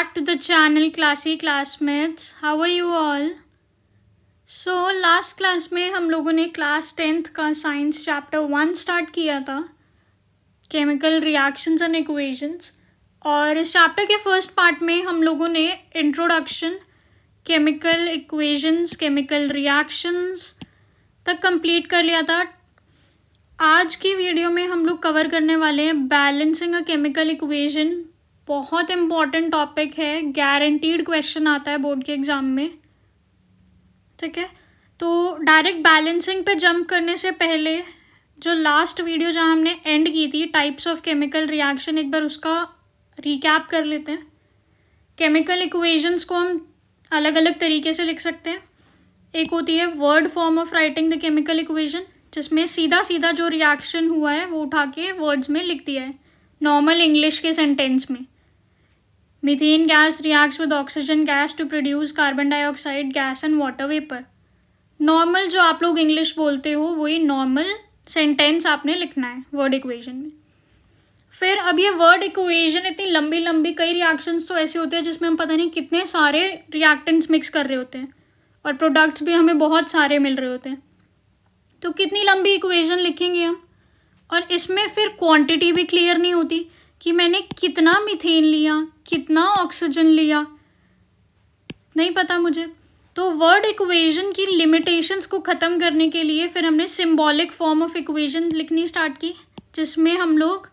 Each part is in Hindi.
back to the channel Classy Classmates. How are you all? So last class में हम लोगों ने क्लास 10th का साइंस चैप्टर 1 स्टार्ट किया था, केमिकल रिएक्शंस एंड इक्वेशंस। और इस चैप्टर के फर्स्ट पार्ट में हम लोगों ने introduction, chemical equations, chemical reactions तक कंप्लीट कर लिया था। आज की वीडियो में हम लोग कवर करने वाले हैं बैलेंसिंग अ केमिकल इक्वेशन। बहुत इम्पॉर्टेंट टॉपिक है, गारंटीड क्वेश्चन आता है बोर्ड के एग्ज़ाम में। ठीक है, तो डायरेक्ट बैलेंसिंग पे जंप करने से पहले जो लास्ट वीडियो जहाँ हमने एंड की थी, टाइप्स ऑफ केमिकल रिएक्शन, एक बार उसका रिकैप कर लेते हैं। केमिकल इक्वेशंस को हम अलग अलग तरीके से लिख सकते हैं। एक होती है word form of writing the chemical equation, जिसमें सीधा सीधा जो रिएक्शन हुआ है वो उठा के वर्ड्स में लिख दिया है, नॉर्मल इंग्लिश के सेंटेंस में। Methane gas reacts with oxygen gas to produce carbon dioxide gas and water vapour. Normal जो आप लोग इंग्लिश बोलते हो वही नॉर्मल सेंटेंस आपने लिखना है वर्ड इक्वेशन में। फिर अब ये वर्ड इक्वेशन इतनी लंबी लंबी, कई रिएक्शंस तो ऐसे होते हैं जिसमें हम पता नहीं कितने सारे रिएक्टेंट्स मिक्स कर रहे होते हैं और प्रोडक्ट्स भी हमें बहुत सारे मिल रहे होते हैं। तो कितनी लंबी इक्वेशन लिखेंगे हम, और इसमें फिर क्वांटिटी भी क्लियर नहीं होती कि मैंने कितना मीथेन लिया, कितना ऑक्सीजन लिया, नहीं पता मुझे। तो वर्ड इक्वेशन की लिमिटेशंस को ख़त्म करने के लिए फिर हमने सिंबॉलिक फॉर्म ऑफ इक्वेशन लिखनी स्टार्ट की, जिसमें हम लोग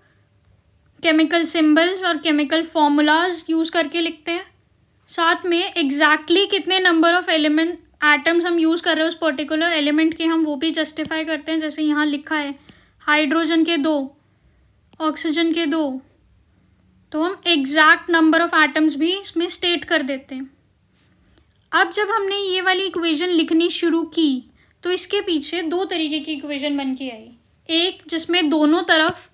केमिकल सिंबल्स और केमिकल फॉर्मूलाज यूज़ करके लिखते हैं। साथ में एग्जैक्टली कितने नंबर ऑफ एलिमेंट एटम्स हम यूज़ कर रहे हैं उस पर्टिकुलर एलिमेंट के, हम वो भी जस्टिफाई करते हैं। जैसे यहाँ लिखा है हाइड्रोजन के 2, ऑक्सीजन के 2, तो हम एग्जैक्ट नंबर ऑफ एटम्स भी इसमें स्टेट कर देते हैं। अब जब हमने ये वाली इक्वेशन लिखनी शुरू की तो इसके पीछे दो तरीके की इक्वेशन बन के आई। एक जिसमें दोनों तरफ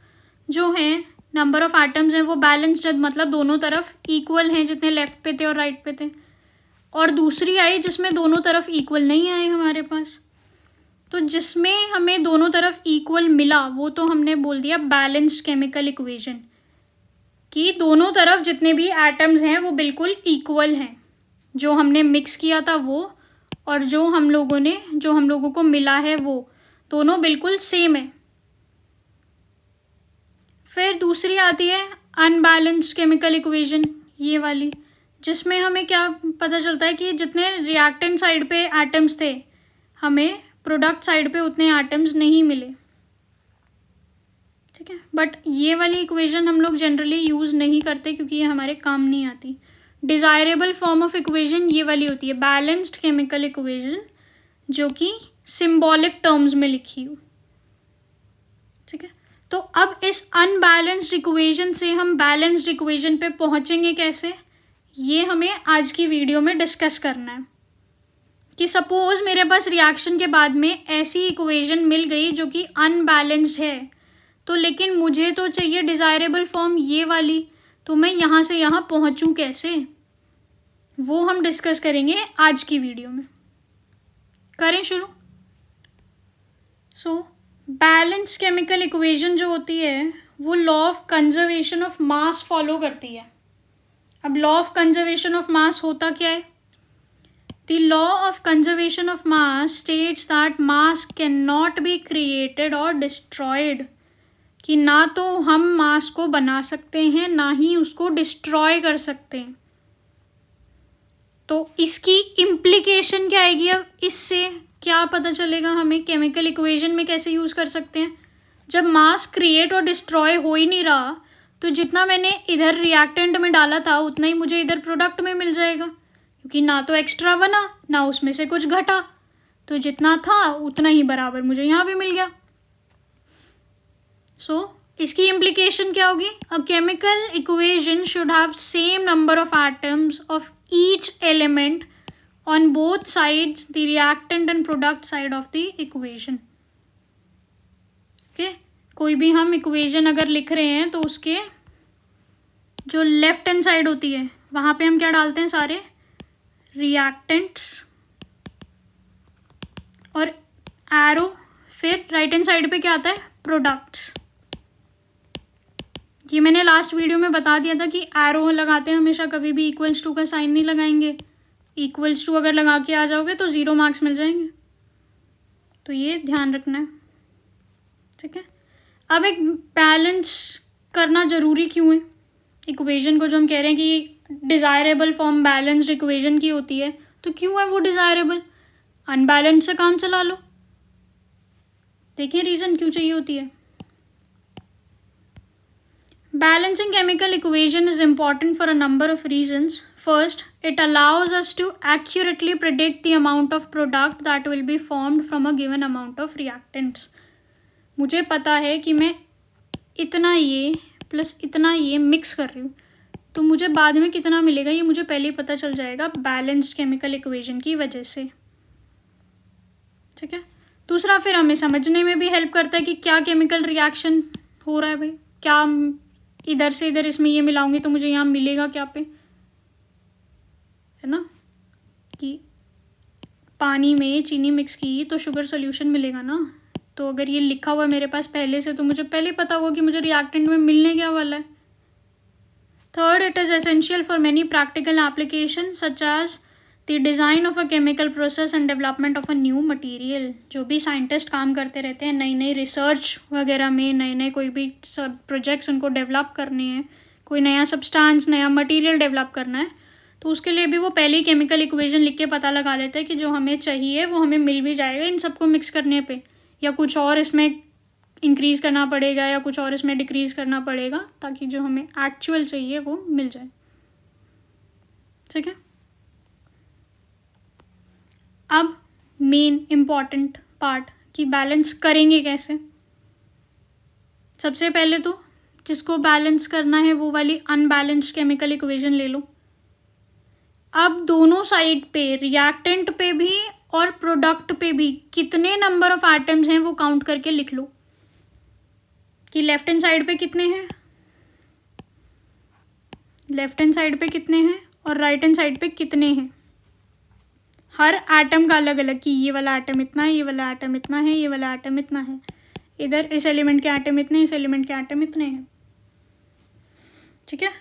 जो हैं नंबर ऑफ एटम्स हैं वो बैलेंस्ड है, मतलब दोनों तरफ इक्वल हैं जितने लेफ़्ट पे थे और राइट पे थे। और दूसरी आई जिसमें दोनों तरफ इक्वल नहीं आए हमारे पास। तो जिसमें हमें दोनों तरफ इक्वल मिला वो तो हमने बोल दिया बैलेंस्ड केमिकल इक्वेशन, कि दोनों तरफ जितने भी एटम्स हैं वो बिल्कुल इक्वल हैं। जो हमने मिक्स किया था वो और जो हम लोगों को मिला है वो दोनों बिल्कुल सेम है। फिर दूसरी आती है अनबैलेंस्ड केमिकल इक्वेशन, ये वाली, जिसमें हमें क्या पता चलता है कि जितने रिएक्टेंट साइड पे एटम्स थे हमें प्रोडक्ट साइड पे उतने एटम्स नहीं मिले। ठीक है, बट ये वाली इक्वेशन हम लोग जनरली यूज़ नहीं करते क्योंकि ये हमारे काम नहीं आती। डिज़ायरेबल फॉर्म ऑफ इक्वेशन ये वाली होती है बैलेंस्ड केमिकल इक्वेशन, जो कि सिंबॉलिक टर्म्स में लिखी हो। ठीक है, तो अब इस अनबैलेंस्ड इक्वेशन से हम बैलेंस्ड इक्वेशन पे पहुंचेंगे कैसे, ये हमें आज की वीडियो में डिस्कस करना है। कि सपोज़ मेरे पास रिएक्शन के बाद में ऐसी इक्वेशन मिल गई जो कि अनबैलेंस्ड है, तो लेकिन मुझे तो चाहिए डिज़ायरेबल फॉर्म ये वाली, तो मैं यहाँ से यहाँ पहुँचूँ कैसे, वो हम डिस्कस करेंगे आज की वीडियो में। करें शुरू। सो बैलेंस्ड केमिकल इक्वेशन जो होती है वो law of conservation of mass follow करती है। अब law of conservation of mass होता क्या है? The law of conservation of mass states that mass cannot be created or destroyed, कि ना तो हम मास को बना सकते हैं ना ही उसको डिस्ट्रॉय कर सकते हैं। तो इसकी इम्प्लीकेशन क्या आएगी? अब इससे क्या पता चलेगा हमें केमिकल इक्वेशन में कैसे यूज़ कर सकते हैं? जब मास क्रिएट और डिस्ट्रॉय हो ही नहीं रहा तो जितना मैंने इधर रिएक्टेंट में डाला था उतना ही मुझे इधर प्रोडक्ट में मिल जाएगा, क्योंकि ना तो एक्स्ट्रा बना ना उसमें से कुछ घटा, तो जितना था उतना ही बराबर मुझे यहाँ भी मिल गया। सो इसकी इम्प्लीकेशन क्या होगी? A chemical equation should have same number of atoms of each element on both sides the reactant and product side of the equation. Okay, कोई भी हम इक्वेशन अगर लिख रहे हैं तो उसके जो लेफ्ट हैंड साइड होती है वहाँ पे हम क्या डालते हैं? सारे रिएक्टेंट्स और एरो। फिर राइट हैंड साइड पे क्या आता है? प्रोडक्ट्स। ये मैंने लास्ट वीडियो में बता दिया था कि एरो लगाते हैं हमेशा, कभी भी इक्वल्स टू का साइन नहीं लगाएंगे। इक्वल्स टू अगर लगा के आ जाओगे तो 0 मार्क्स मिल जाएंगे, तो ये ध्यान रखना है, ठीक है। अब एक बैलेंस करना ज़रूरी क्यों है इक्वेशन को, जो हम कह रहे हैं कि डिज़ायरेबल फॉर्म बैलेंस्ड इक्वेशन की होती है, तो क्यों है वो डिज़ायरेबल? अनबैलेंस से काम चला लो, देखिए रीज़न क्यों चाहिए होती है। Balancing chemical equation is important for a number of reasons. First, it allows us to accurately predict the amount of product that will be formed from a given amount of reactants. मुझे पता है कि मैं इतना ये प्लस इतना ये मिक्स कर रही हूँ, तो मुझे बाद में कितना मिलेगा ये मुझे पहले ही पता चल जाएगा बैलेंस्ड केमिकल इक्वेशन की वजह से, ठीक है। दूसरा, फिर हमें समझने में भी हेल्प करता है कि क्या केमिकल रिएक्शन हो रहा है भाई, क्या इधर से इधर इसमें ये मिलाऊंगी तो मुझे यहाँ मिलेगा क्या पे, है ना, कि पानी में चीनी मिक्स की तो शुगर सॉल्यूशन मिलेगा ना। तो अगर ये लिखा हुआ है मेरे पास पहले से तो मुझे पहले पता होगा कि मुझे रिएक्टेंट में मिलने क्या वाला है। Third, it is essential for many practical application such as the design of a chemical process and development of a new material. जो भी साइंटिस्ट काम करते रहते हैं नई नई रिसर्च वगैरह में, नए नए कोई भी सब प्रोजेक्ट्स उनको डेवलप करने हैं, कोई नया सब्सटेंस नया मटेरियल डेवलप करना है, तो उसके लिए भी वो पहले ही केमिकल इक्वेशन लिख के पता लगा लेते हैं कि जो हमें चाहिए वो हमें मिल भी जाएगा इन सबको मिक्स करने पे, या कुछ और इसमें इंक्रीज़ करना पड़ेगा या कुछ और इसमें डिक्रीज़ करना पड़ेगा ताकि जो हमें एक्चुअल चाहिए वो मिल जाए, ठीक है। अब मेन इम्पॉर्टेंट पार्ट कि बैलेंस करेंगे कैसे। सबसे पहले तो जिसको बैलेंस करना है वो वाली अनबैलेंस्ड केमिकल इक्वेशन ले लो। अब दोनों साइड पे, रिएक्टेंट पे भी और प्रोडक्ट पे भी, कितने नंबर ऑफ एटम्स हैं वो काउंट करके लिख लो कि लेफ्ट हैंड साइड पे कितने हैं, लेफ्ट हैंड साइड पे कितने हैं और राइट हैंड साइड पे कितने हैं। हर एटम का अलग अलग कि ये वाला एटम इतना है, ये वाला एटम इतना है, ये वाला एटम इतना है, इधर इस एलिमेंट के एटम इतने, इस एलिमेंट के एटम इतने हैं, ठीक है।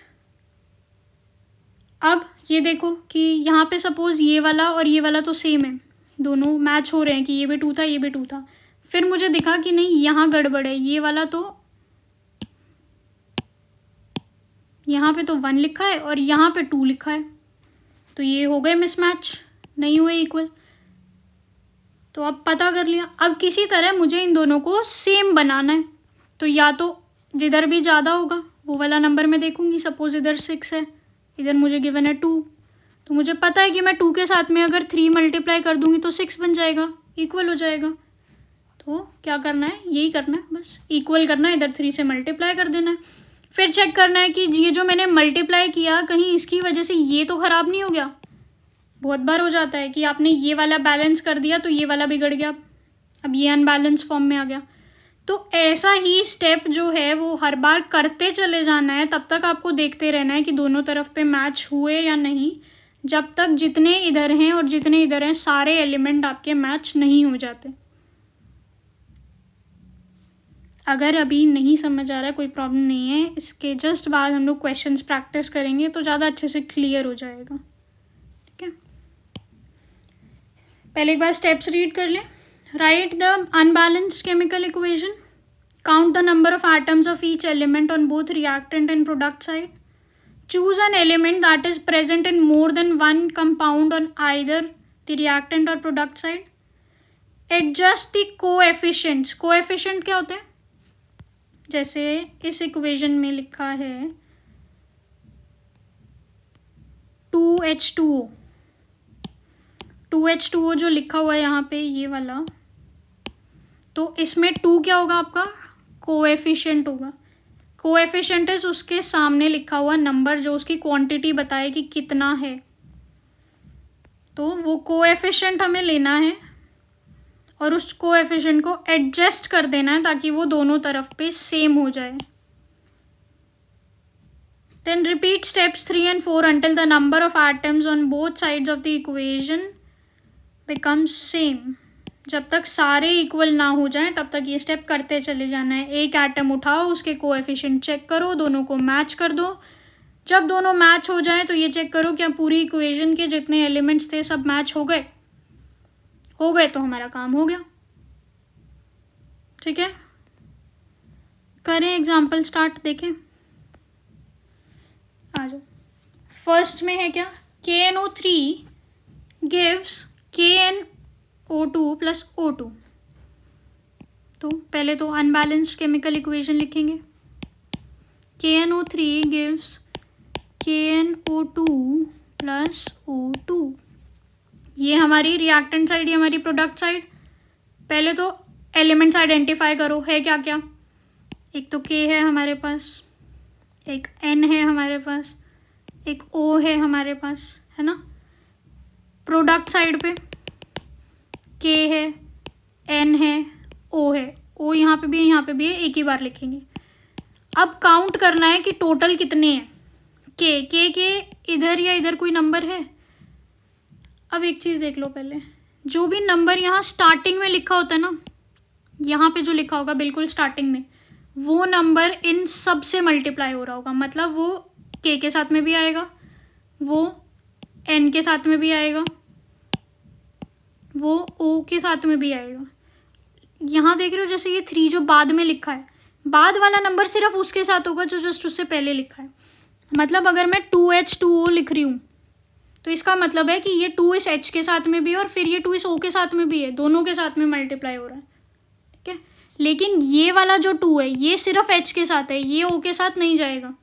अब ये देखो कि यहाँ पे सपोज़ ये वाला और ये वाला तो सेम है, दोनों मैच हो रहे हैं कि ये भी 2 था ये भी 2 था। फिर मुझे दिखा कि नहीं यहाँ गड़बड़ है, ये वाला तो यहाँ पे तो 1 लिखा है और यहाँ पे 2 लिखा है, तो ये हो गए मिसमैच, नहीं हुए इक्वल। तो अब पता कर लिया। अब किसी तरह मुझे इन दोनों को सेम बनाना है, तो या तो जिधर भी ज़्यादा होगा वो वाला नंबर मैं देखूंगी। सपोज़ इधर 6 है, इधर मुझे गिवन है 2, तो मुझे पता है कि मैं 2 के साथ में अगर 3 मल्टीप्लाई कर दूंगी तो 6 बन जाएगा, इक्वल हो जाएगा। तो क्या करना है, यही करना है, बस इक्वल करना है, इधर 3 से मल्टीप्लाई कर देना है। फिर चेक करना है कि ये जो मैंने मल्टीप्लाई किया कहीं इसकी वजह से ये तो ख़राब नहीं हो गया। बहुत बार हो जाता है कि आपने ये वाला बैलेंस कर दिया तो ये वाला बिगड़ गया, अब ये अनबैलेंस फॉर्म में आ गया। तो ऐसा ही स्टेप जो है वो हर बार करते चले जाना है, तब तक आपको देखते रहना है कि दोनों तरफ पे मैच हुए या नहीं, जब तक जितने इधर हैं और जितने इधर हैं सारे एलिमेंट आपके मैच नहीं हो जाते। अगर अभी नहीं समझ आ रहा है कोई प्रॉब्लम नहीं है, इसके जस्ट बाद हम लोग क्वेश्चंस प्रैक्टिस करेंगे तो ज़्यादा अच्छे से क्लियर हो जाएगा, ठीक है। पहले एक बार स्टेप्स रीड कर लें। Write the unbalanced chemical equation, count the number of atoms of each element on both reactant and product side, choose an element that is present in more than 1 compound on either the reactant और product side, adjust the coefficients. Coefficient क्या होते हैं, जैसे इस इक्वेशन में लिखा है 2H2O, 2H2O जो लिखा हुआ है यहाँ पे ये वाला, तो इसमें 2 क्या होगा आपका, कोएफिशिएंट होगा। कोएफिशिएंट इज उसके सामने लिखा हुआ नंबर जो उसकी क्वांटिटी बताए कि कितना है, तो वो कोएफिशिएंट हमें लेना है और उस कोएफिशिएंट को एडजस्ट कर देना है ताकि वो दोनों तरफ पे सेम हो जाए। Then repeat steps 3 and 4 until the number of atoms on both sides of the equation becomes same. जब तक सारे इक्वल ना हो जाएं तब तक ये स्टेप करते चले जाना है। एक एटम उठाओ, उसके कोएफिशिएंट चेक करो, दोनों को मैच कर दो। जब दोनों मैच हो जाएं तो ये चेक करो क्या पूरी इक्वेशन के जितने एलिमेंट्स थे सब मैच हो गए। हो गए तो हमारा काम हो गया। ठीक है, करें एग्जाम्पल स्टार्ट, देखें। आ जाओ। फर्स्ट में है क्या, KNO3 gives KNO2 plus O2। तो पहले तो अनबैलेंस्ड केमिकल इक्वेशन लिखेंगे। KNO3 gives KNO2 plus O2। ये हमारी रिएक्टेंट साइड, ये हमारी प्रोडक्ट साइड। पहले तो एलिमेंट्स आइडेंटिफाई करो, है क्या क्या। एक तो K है हमारे पास, एक N है हमारे पास, एक O है हमारे पास, है ना। प्रोडक्ट साइड पे K है, N है, O है। O यहाँ पे भी है, यहाँ पे भी है, एक ही बार लिखेंगे। अब काउंट करना है कि टोटल कितने हैं। K के इधर या इधर कोई नंबर है। अब एक चीज़ देख लो, पहले जो भी नंबर यहाँ स्टार्टिंग में लिखा होता है ना, यहाँ पे जो लिखा होगा बिल्कुल स्टार्टिंग में, वो नंबर इन सब से मल्टीप्लाई हो रहा होगा। मतलब वो K के साथ में भी आएगा, वो N के साथ में भी आएगा, वो O के साथ में भी आएगा। यहाँ देख रहे हो जैसे ये 3 जो बाद में लिखा है, बाद वाला नंबर सिर्फ उसके साथ होगा जो जस्ट उससे पहले लिखा है। मतलब अगर मैं 2H2O लिख रही हूँ तो इसका मतलब है कि ये 2 इस H के साथ में भी है और फिर ये 2 इस O के साथ में भी है, दोनों के साथ में मल्टीप्लाई हो रहा है। ठीक है, लेकिन ये वाला जो 2 है ये सिर्फ H के साथ है, ये O के साथ नहीं जाएगा।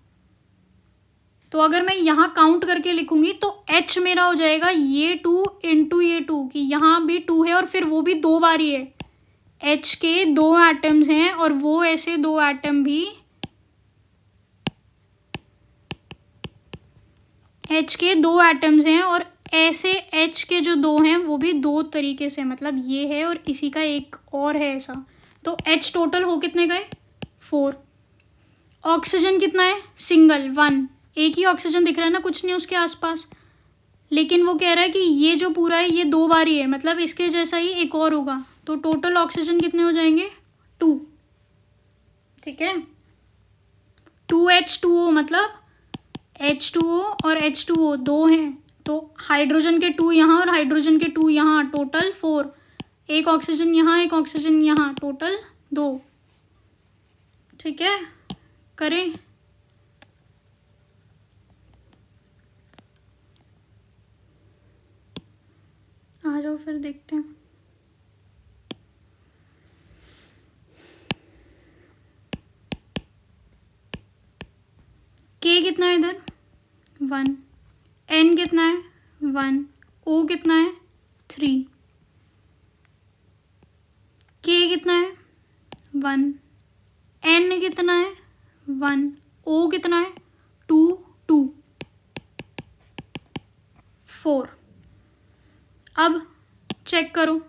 तो अगर मैं यहाँ काउंट करके लिखूंगी तो H मेरा हो जाएगा ये 2 इंटू ये 2, कि यहाँ भी 2 है और फिर वो भी 2 बार ही है। H के 2 एटम्स हैं और वो ऐसे 2 एटम भी H के 2 एटम्स हैं और ऐसे H के जो 2 हैं वो भी 2 तरीके से, मतलब ये है और इसी का एक और है ऐसा। तो H टोटल हो कितने गए, 4। ऑक्सीजन कितना है, सिंगल 1, एक ही ऑक्सीजन दिख रहा है ना, कुछ नहीं उसके आसपास। लेकिन वो कह रहा है कि ये जो पूरा है ये 2 बार ही है, मतलब इसके जैसा ही एक और होगा। तो टोटल ऑक्सीजन कितने हो जाएंगे, 2। ठीक है, 2H2O मतलब H2O और H2O 2 हैं, तो हाइड्रोजन के 2 यहाँ और हाइड्रोजन के 2 यहाँ, टोटल 4। एक ऑक्सीजन यहाँ, एक ऑक्सीजन यहाँ, टोटल 2। ठीक है, करें। आ जाओ फिर देखते हैं। K कितना है इधर, 1, N कितना है 1, O कितना है 3, K कितना है 1, N कितना है 1, O कितना है 2, 2, 4। अब चेक करो,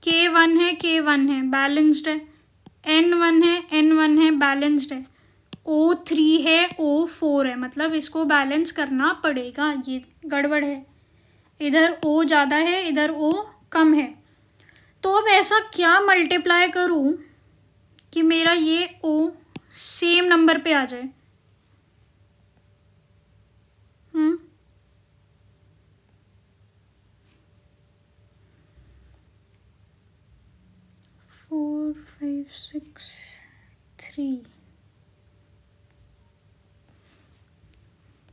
K1 है, K1 है, बैलेंस्ड है। N1 है, N1 है, बैलेंस्ड है। O3 है, O4 है, मतलब इसको बैलेंस करना पड़ेगा, ये गड़बड़ है। इधर O ज़्यादा है, इधर O कम है। तो अब ऐसा क्या मल्टीप्लाई करूँ कि मेरा ये O सेम नंबर पे आ जाए। 4 5 6 3।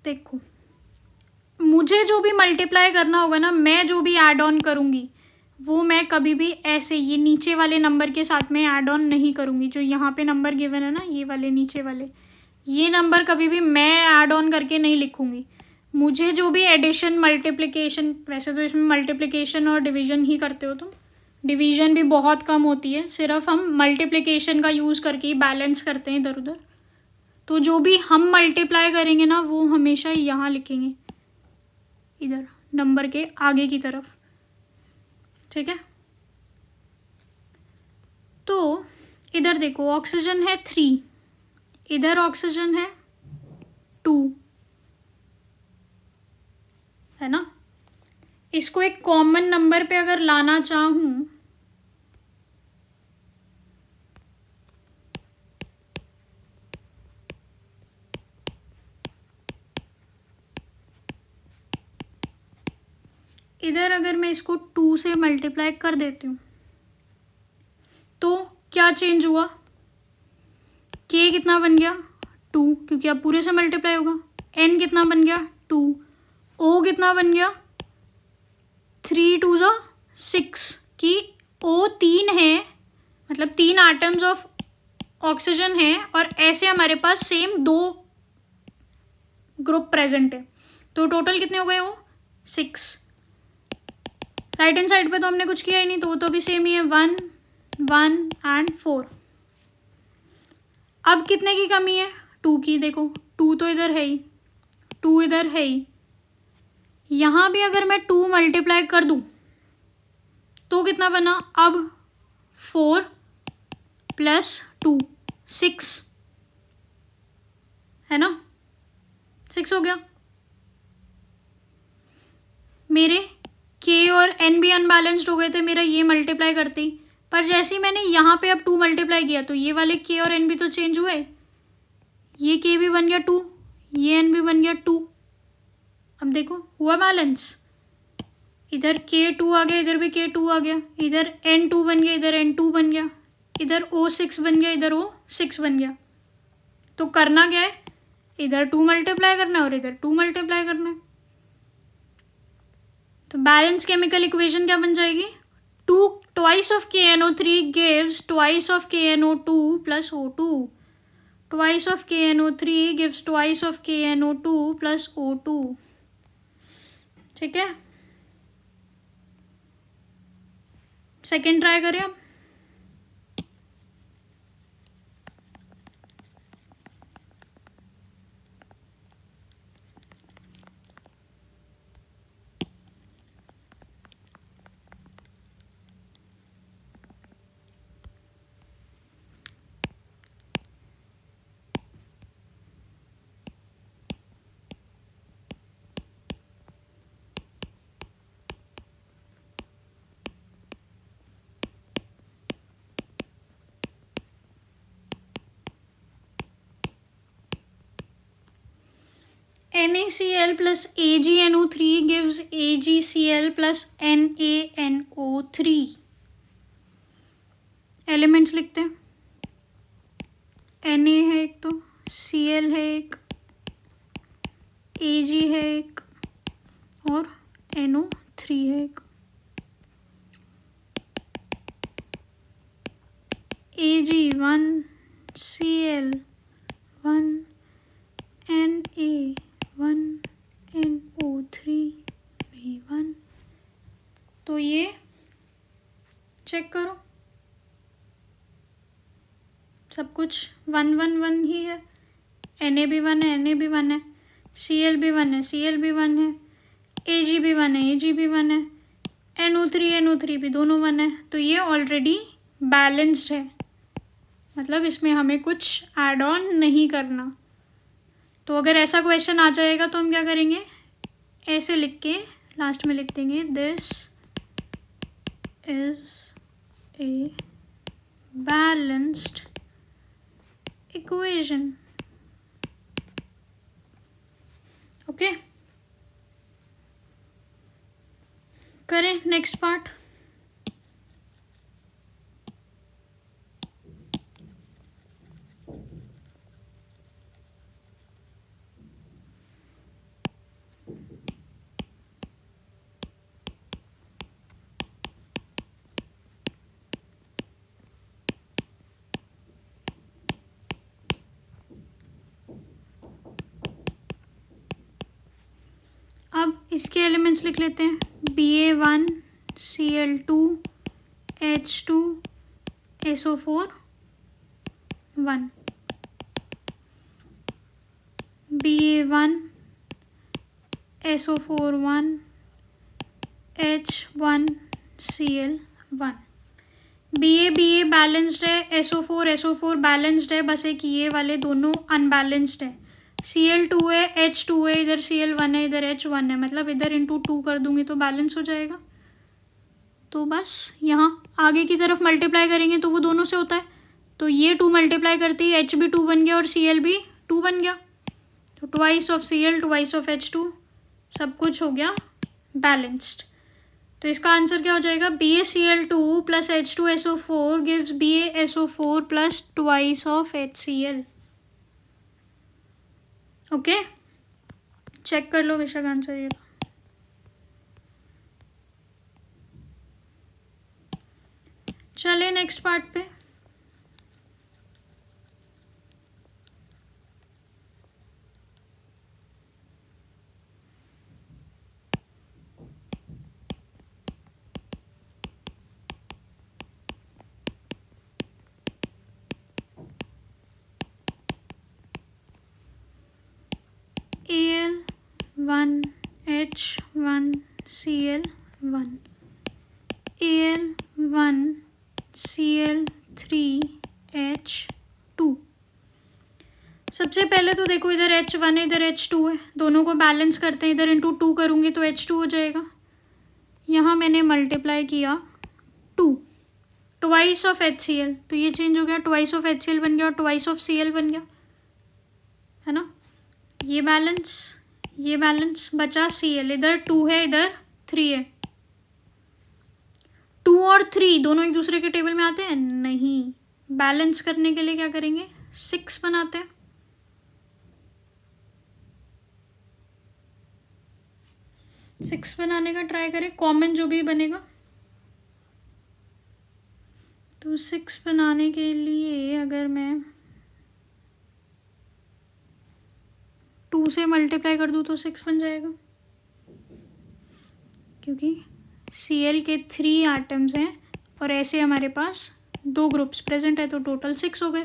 देखो, मुझे जो भी मल्टीप्लाई करना होगा ना, मैं जो भी ऐड ऑन करूँगी वो मैं कभी भी ऐसे ये नीचे वाले नंबर के साथ में ऐड ऑन नहीं करूँगी। जो यहाँ पे नंबर गिवन है ना, ये वाले नीचे वाले, ये नंबर कभी भी मैं ऐड ऑन करके नहीं लिखूँगी। मुझे जो भी एडिशन मल्टीप्लिकेशन, वैसे तो इसमें मल्टीप्लिकेशन और डिवीज़न ही करते हो तुम, डिवीज़न भी बहुत कम होती है, सिर्फ हम मल्टीप्लिकेशन का यूज़ करके ही बैलेंस करते हैं इधर उधर। तो जो भी हम मल्टीप्लाई करेंगे ना वो हमेशा यहाँ लिखेंगे, इधर नंबर के आगे की तरफ। ठीक है, तो इधर देखो ऑक्सीजन है 3, इधर ऑक्सीजन है 2, है ना। इसको एक कॉमन नंबर पे अगर लाना चाहूँ इधर अगर मैं इसको 2 से मल्टीप्लाई कर देती हूँ तो क्या चेंज हुआ? k कितना बन गया? 2, क्योंकि अब पूरे से मल्टीप्लाई होगा। n कितना बन गया? 2। o कितना बन गया? 3 2 ज़ा 6 कि O 3 है, मतलब 3 आइटम्स ऑफ ऑक्सीजन है और ऐसे हमारे पास सेम 2 ग्रुप प्रेजेंट है। तो टोटल कितने हो गए वो? 6। राइट हैंड साइड पे तो हमने कुछ किया ही नहीं, तो वो तो भी सेम ही है, 1 1 एंड 4। अब कितने की कमी है? 2 की। देखो 2 तो इधर है ही, 2 इधर है ही। यहाँ भी अगर मैं 2 मल्टीप्लाई कर दूँ तो कितना बना? अब 4 प्लस 2 6 है ना, 6 हो गया। मेरे k और n भी अनबैलेंस्ड हो गए थे मेरा ये मल्टीप्लाई करते ही, पर जैसे ही मैंने यहाँ पे अब 2 मल्टीप्लाई किया तो ये वाले k और n भी तो चेंज हुए। ये k भी बन गया 2, ये n भी बन गया 2। अब देखो हुआ बैलेंस। इधर k 2 आ गया, इधर भी k 2 आ गया, इधर n 2 बन गया, इधर n 2 बन गया, इधर o 6 बन गया, इधर o 6 बन गया। तो करना क्या है? इधर 2 मल्टीप्लाई करना है और इधर 2 मल्टीप्लाई करना है। तो बैलेंस केमिकल इक्वेशन क्या बन जाएगी? 2 twice of KNO3 gives twice of KNO2 plus O2. Twice of KNO3 gives twice of KNO2 plus O2. ठीक है, सेकेंड ट्राई करें अब। NaCl plus AgNO3 gives AgCl plus NaNO3। Elements लिखते हैं। Na है एक, तो Cl है एक, Ag है एक और NO3 है एक। Ag1 Cl1 Na1 NO3 भी1। तो ये चेक करो, सब कुछ 1 1 1 ही है। Na भी 1 है, Na भी 1 है, Cl भी 1 है, Cl भी 1 है, Ag भी 1 है, Ag भी 1 है, NO3 भी दोनों 1 है। तो ये ऑलरेडी बैलेंस्ड है, मतलब इसमें हमें कुछ ऐड ऑन नहीं करना। तो अगर ऐसा क्वेश्चन आ जाएगा तो हम क्या करेंगे? ऐसे लिख के लास्ट में लिख देंगे this is a balanced equation. Okay, करें नेक्स्ट पार्ट। अब इसके एलिमेंट्स लिख लेते हैं। Ba1 Cl2 H2 SO4 1, Ba1 SO4 1 H1 Cl1। Ba balanced है, SO4 बैलेंस्ड है, बस एक ये वाले दोनों अनबैलेंस्ड है। Cl2 है, H2 है, इधर Cl1 है, इधर H1 है, मतलब इधर इंटू 2 कर दूंगी तो बैलेंस हो जाएगा। तो बस यहाँ आगे की तरफ मल्टीप्लाई करेंगे तो वो दोनों से होता है, तो ये 2 मल्टीप्लाई करती है, H भी 2 बन गया और Cl भी 2 बन गया, तो twice of Cl twice of H2, सब कुछ हो गया बैलेंस्ड। तो इसका आंसर क्या हो जाएगा, BaCl2 plus H2SO4 gives BaSO4 plus twice of HCl। Okay, check कर लो बेशक आंसर ये। चले नेक्स्ट पार्ट पे। Al1H1Cl1 Al1Cl3H2। सबसे पहले तो देखो इधर H1 है, इधर H2 है, दोनों को बैलेंस करते हैं, इधर इंटू 2 करूँगी तो H2 हो जाएगा। यहाँ मैंने मल्टीप्लाई किया 2 ट्वाइस ऑफ HCl, तो ये चेंज हो गया, ट्वाइस ऑफ HCl बन गया और ट्वाइस ऑफ Cl बन गया, है ना। ये बैलेंस बचा Cl, इधर 2 है, इधर 3 है। 2 और 3 दोनों एक दूसरे के टेबल में आते हैं नहीं, बैलेंस करने के लिए क्या करेंगे, 6 बनाते हैं। सिक्स बनाने का ट्राई करें, कॉमन जो भी बनेगा। तो 6 बनाने के लिए अगर मैं 2 से मल्टीप्लाई कर दूँ तो 6 बन जाएगा, क्योंकि Cl के 3 एटम्स हैं और ऐसे हमारे पास 2 ग्रुप्स प्रेजेंट है, तो टोटल 6 हो गए।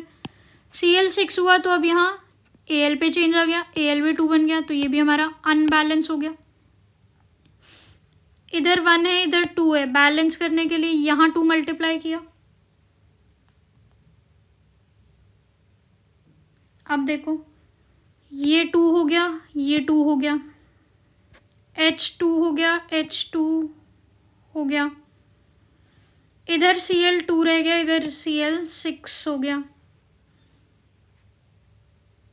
Cl 6 हुआ तो अब यहाँ Al पे चेंज आ गया, Al भी 2 बन गया, तो ये भी हमारा अनबैलेंस हो गया। इधर 1 है, इधर 2 है, बैलेंस करने के लिए यहाँ 2 मल्टीप्लाई किया। अब देखो ये 2 हो गया, ये 2 हो गया, H2 हो गया, H2 हो गया, इधर Cl 2 रह गया, इधर Cl 6 हो गया।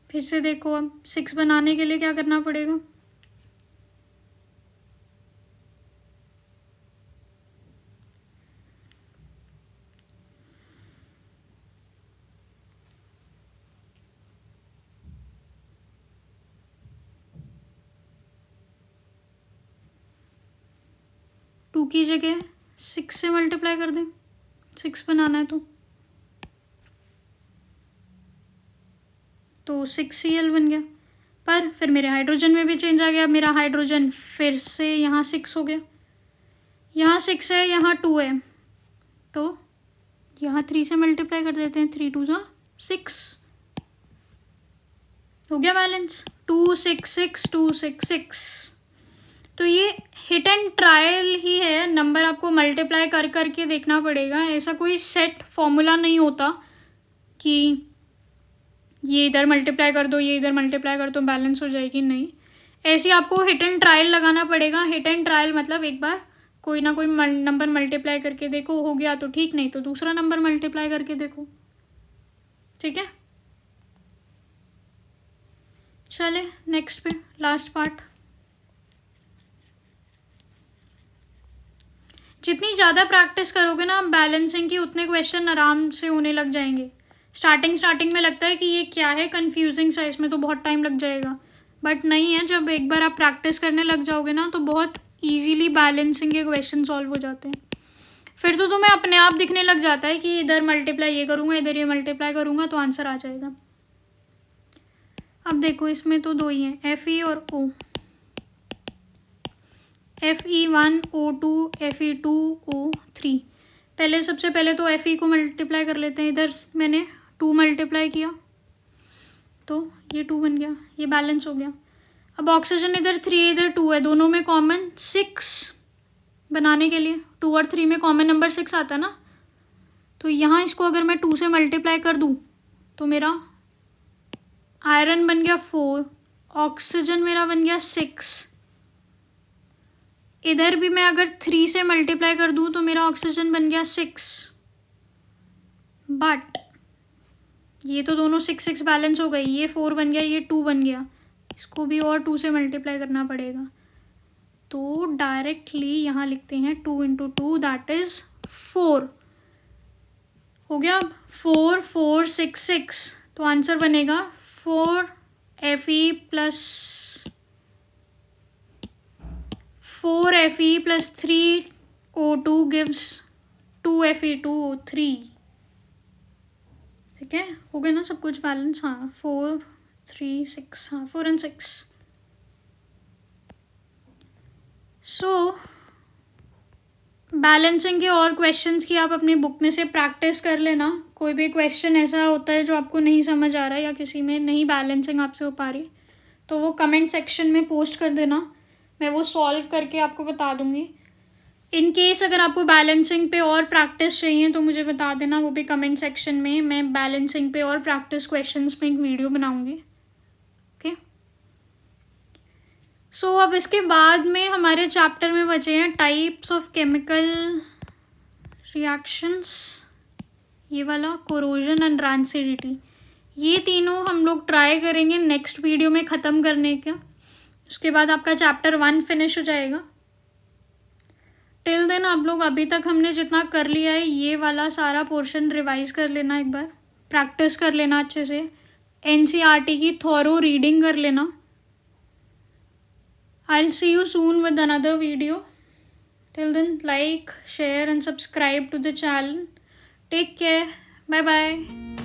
फिर से देखो, अब 6 बनाने के लिए क्या करना पड़ेगा, टू की जगह 6 से मल्टीप्लाई कर दें, 6 बनाना है तो 6Cl बन गया। पर फिर मेरे हाइड्रोजन में भी चेंज आ गया, मेरा हाइड्रोजन फिर से यहाँ 6 हो गया, यहाँ 6 है, यहाँ 2 है, तो यहाँ 3 से मल्टीप्लाई कर देते हैं, 3 2 6 हो गया बैलेंस, 2 6 6 2 6 6। तो ये हिट एंड ट्रायल ही है, नंबर आपको मल्टीप्लाई कर करके देखना पड़ेगा, ऐसा कोई सेट फॉर्मूला नहीं होता कि ये इधर मल्टीप्लाई कर दो, ये इधर मल्टीप्लाई कर दो, बैलेंस हो जाएगी, नहीं। ऐसे आपको हिट एंड ट्रायल लगाना पड़ेगा। हिट एंड ट्रायल मतलब एक बार कोई ना कोई नंबर मल्टीप्लाई करके देखो, हो गया तो ठीक, नहीं तो दूसरा नंबर मल्टीप्लाई करके देखो, ठीक है। चले नेक्स्ट पे, लास्ट पार्ट। जितनी ज़्यादा प्रैक्टिस करोगे ना बैलेंसिंग की, उतने क्वेश्चन आराम से होने लग जाएंगे। स्टार्टिंग में लगता है कि ये क्या है कंफ्यूजिंग सा, इसमें तो बहुत टाइम लग जाएगा, बट नहीं है। जब एक बार आप प्रैक्टिस करने लग जाओगे ना तो बहुत इजीली बैलेंसिंग के क्वेश्चन सॉल्व हो जाते हैं। फिर तो तुम्हें अपने आप दिखने लग जाता है कि इधर मल्टीप्लाई ये करूँगा, इधर ये मल्टीप्लाई करूँगा तो आंसर आ जाएगा। अब देखो इसमें तो 2 ही हैं, Fe और O, Fe1O2 Fe2O3। सबसे पहले तो Fe को मल्टीप्लाई कर लेते हैं, इधर मैंने 2 मल्टीप्लाई किया तो ये 2 बन गया, ये बैलेंस हो गया। अब ऑक्सीजन इधर 3 है, इधर 2 है, दोनों में कॉमन 6 बनाने के लिए 2 और 3 में कॉमन नंबर 6 आता है ना, तो यहाँ इसको अगर मैं 2 से मल्टीप्लाई कर दूँ तो मेरा आयरन बन गया 4, ऑक्सीजन मेरा बन गया 6। इधर भी मैं अगर 3 से मल्टीप्लाई कर दूँ तो मेरा ऑक्सीजन बन गया 6, बट ये तो दोनों 6 6 बैलेंस हो गई, ये 4 बन गया, ये 2 बन गया, इसको भी और 2 से मल्टीप्लाई करना पड़ेगा। तो डायरेक्टली यहाँ लिखते हैं 2 × 2 दैट इज़ 4 हो गया। 4 4 6 6, तो आंसर बनेगा 4 Fe plus 3 O2 gives 2 Fe2O3। ठीक है, हो गया ना सब कुछ बैलेंस। हाँ 4 3 6, हाँ 4 और 6। सो बैलेंसिंग के और क्वेश्चंस की आप अपनी बुक में से प्रैक्टिस कर लेना। कोई भी क्वेश्चन ऐसा होता है जो आपको नहीं समझ आ रहा है या किसी में नहीं बैलेंसिंग आपसे हो पा रही, तो वो कमेंट सेक्शन में पोस्ट कर देना, मैं वो सॉल्व करके आपको बता दूंगी। इन केस अगर आपको बैलेंसिंग पे और प्रैक्टिस चाहिए तो मुझे बता देना, वो भी कमेंट सेक्शन में। मैं बैलेंसिंग पे और प्रैक्टिस क्वेश्चंस में एक वीडियो बनाऊंगी। ओके, सो अब इसके बाद में हमारे चैप्टर में बचे हैं टाइप्स ऑफ केमिकल रिएक्शंस, ये वाला कोरोजन एंड रैंसिडिटी। ये तीनों हम लोग ट्राई करेंगे नेक्स्ट वीडियो में ख़त्म करने का। उसके बाद आपका चैप्टर 1 फिनिश हो जाएगा। टिल देन आप लोग अभी तक हमने जितना कर लिया है ये वाला सारा पोर्शन रिवाइज कर लेना, एक बार प्रैक्टिस कर लेना अच्छे से, NCERT की थॉरो रीडिंग कर लेना। I'll see you soon with another video. Till then, like, share and subscribe to the channel. Take care. Bye bye.